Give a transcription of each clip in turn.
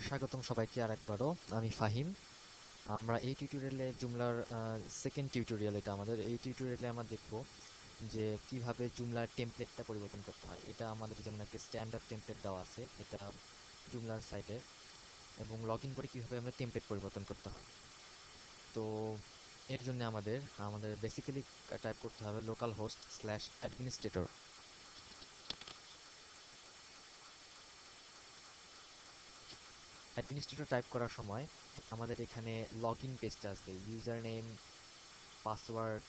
স্বাগতম সবাইকে আরেকবারও। আমি ফাহিম। আমরা এই টিউটোরিয়ালে জুমলার সেকেন্ড টিউটোরিয়াল, এটা আমাদের এই টিউটোরিয়ালে আমরা দেখব যে কিভাবে জুমলার টেমপ্লেটটা পরিবর্তন করতে হয়। এটা আমাদের যেমন একটা স্ট্যান্ডার্ড টেমপ্লেট দেওয়া আছে এটা জুমলার সাইটে, এবং লগ ইন করে কিভাবে আমরা টেমপ্লেট পরিবর্তন করতে হয়। তো এর জন্য আমাদের আমাদের বেসিক্যালি টাইপ করতে হবে local host slash administrator. Administrator type করার সময় আমাদের এখানে লগ ইন পেজটা আছে, ইউজার নেম, পাসওয়ার্ড।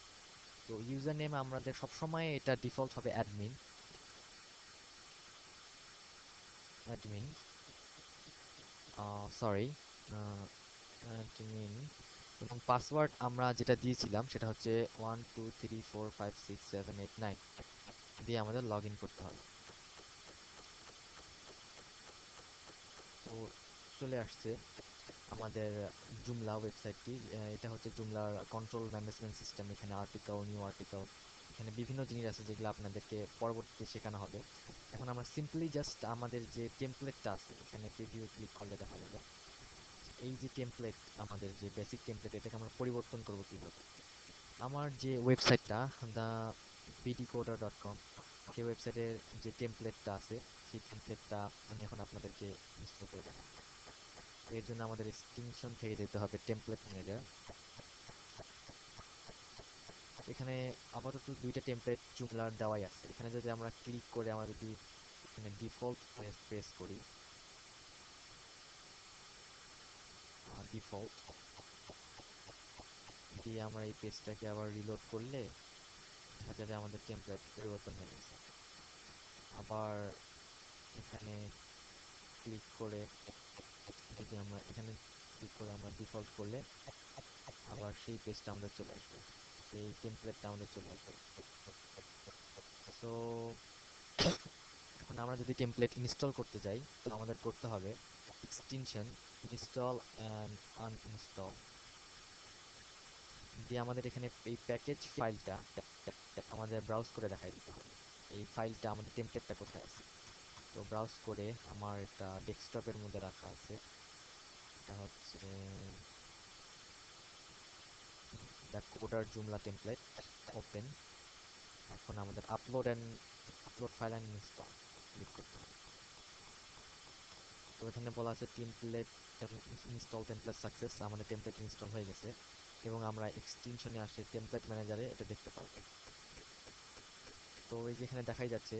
তো ইউজার নেম আমাদের সবসময় এটা ডিফল্ট হবে অ্যাডমিন, অ্যাডমিন, সরি, অ্যাডমিন। এবং পাসওয়ার্ড আমরা যেটা দিয়েছিলাম সেটা হচ্ছে 1 2 3 4 5 6 7 8 9 দিয়ে আমাদের লগ ইন করতে হবে। তো চলে আসছে আমাদের জুমলা ওয়েবসাইটটি। এটা হচ্ছে জুমলার কন্ট্রোল ম্যানেজমেন্ট সিস্টেম। এখানে আর্টিকেল, নিউ আর্টিকেল, এখানে বিভিন্ন জিনিস আছে যেগুলো আপনাদেরকে পরবর্তীতে শেখানো হবে। এখন আমরা সিম্পলি জাস্ট আমাদের যে টেমপ্লেটটা আছে এখানে প্রিভিউ ক্লিক করলে দেখা যাবে এই যে টেমপ্লেট, আমাদের যে বেসিক টেমপ্লেট, এটাকে আমরা পরিবর্তন করব কিভাবে। আমার যে ওয়েবসাইটটা দ্য pdcoder.com, সেই ওয়েবসাইটের যে টেমপ্লেটটা আছে সেই টেমপ্লেটটা আমি এখন আপনাদেরকে ইনস্টল করে দেখাবো। এর জন্য আমাদের এক্সটেনশন থেকে যেতে হবে টেমপ্লেট ম্যানেজার। এখানে আপাতত দুইটা টেমপ্লেট জুমলার দেওয়াই আছে। এখানে যদি আমরা ক্লিক করে আমরা যদি এখানে ডিফল্ট প্রেস করি, ডিফল্ট দিয়ে আমরা এই পেজটাকে আবার রিলোড করলে দেখা যাবে আমাদের টেমপ্লেট পরিবর্তন হয়ে গেছে। আবার এখানে ক্লিক করে যদি আমরা এখানে ক্লিক করে আমরা ডিফল্ট করলে আবার সেই পেজটা আমাদের চলে আসবে, সেই টেমপ্লেটটা আমাদের চলে আসবে। সো এখন আমরা যদি টেমপ্লেট ইনস্টল করতে যাই তো আমাদের করতে হবে এক্সটেনশন ইনস্টল অ্যান্ড আনইনস্টল দিয়ে আমাদের এখানে এই প্যাকেজ ফাইলটা আমাদের ব্রাউজ করে দেখাই দিতে হবে। এই ফাইলটা আমাদের টেমপ্লেটটা কোথায় আছে। তো ব্রাউজ করে আমার একটা ডেস্কটপের মধ্যে রাখা আছে, এটা হচ্ছে the coder Joomla template, open. এখন আমাদের upload file and install click করতে হবে। তো এখানে বলা আছে টেমপ্লেট ইনস্টল টেমপ্লেট সাকসেস, আমাদের টেমপ্লেট ইনস্টল হয়ে গেছে এবং আমরা এক্সটেনশনে আসে টেমপ্লেট ম্যানেজারে এটা দেখতে পাবো। তো এই যে এখানে দেখাই যাচ্ছে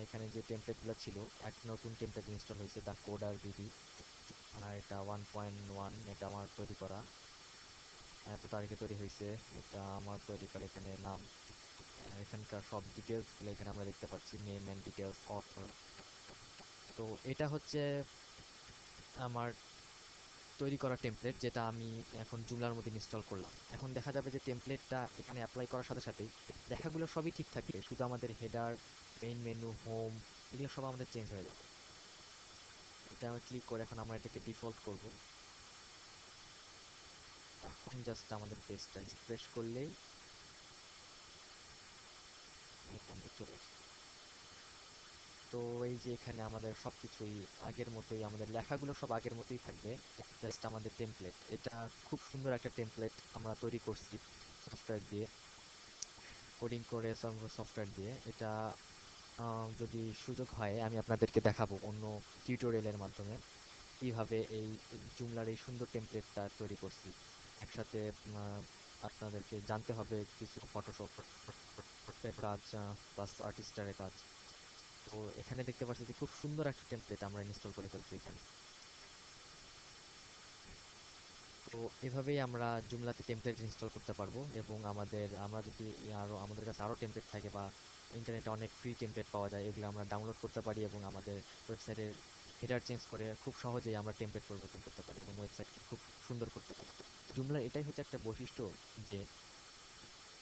এখানে যে টেমপ্লেটগুলো ছিল, একটা নতুন টেমপ্লেট ইনস্টল হয়েছে দ্য কোডার বিডি, আর এটা 1.1, এটা আমার তৈরি করা, এত তারিখে তৈরি হয়েছে, এটা আমার তৈরি করা। এখানে নাম, এখানকার সব ডিটেলসগুলো এখানে আমরা দেখতে পাচ্ছি, নেম অ্যান্ড ডিটেলস, অথর। তো এটা হচ্ছে আমার তৈরি করা টেমপ্লেট যেটা আমি এখন জুমলার মধ্যে ইনস্টল করলাম। এখন দেখা যাবে যে টেমপ্লেটটা এখানে অ্যাপ্লাই করার সাথে সাথেই লেখাগুলো সবই ঠিক থাকবে, শুধু আমাদের হেডার, মেইন মেনু, হোম, এগুলো সব আমাদের চেঞ্জ হয়ে যাবে। এটা আমি ক্লিক করে এখন আমরা এটাকে ডিফল্ট করব। এখন জাস্ট আমাদের পেজটা রিফ্রেশ করলেই এখানে চলে আসবে। তো এই যে এখানে আমাদের সবকিছুই আগের মতোই, আমাদের লেখাগুলো সব আগের মতোই থাকবে, জাস্ট আমাদের টেমপ্লেট। এটা খুব সুন্দর একটা টেমপ্লেট আমরা তৈরি করছি সফটওয়্যার দিয়ে, কোডিং করে সফটওয়্যার দিয়ে। এটা যদি সুযোগ হয় আমি আপনাদেরকে দেখাবো অন্য টিউটোরিয়ালের মাধ্যমে কিভাবে এই জুমলার এই সুন্দর টেমপ্লেটটা তৈরি করছি একসাথে। আপনাদেরকে জানতে হবে কিছু ফটোশপ এর কাজ প্লাস আর্টিস্টারের কাজ। তো এখানে দেখতে পাচ্ছি যে খুব সুন্দর একটা টেমপ্লেট আমরা ইনস্টল করে ফেলছি এখানে। তো এভাবেই আমরা জুমলাতে টেমপ্লেট ইনস্টল করতে পারবো, এবং আমরা যদি আমাদের কাছে আরো টেমপ্লেট থাকে বা ইন্টারনেটে অনেক ফ্রি টেমপ্লেট পাওয়া যায়, এগুলো আমরা ডাউনলোড করতে পারি এবং আমাদের ওয়েবসাইটের হেডার চেঞ্জ করে খুব সহজেই আমরা টেমপ্লেট পরিবর্তন করতে পারি এবং ওয়েবসাইটকে খুব সুন্দর করতে পারি। জুমলার এটাই হচ্ছে একটা বৈশিষ্ট্য যে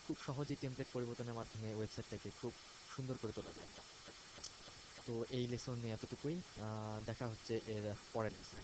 খুব সহজেই টেমপ্লেট পরিবর্তনের মাধ্যমে ওয়েবসাইটটাকে খুব সুন্দর করে তোলা যায়। তো এই লেসনে এতটুকুই। দেখা হচ্ছে এর পরের লেসনে।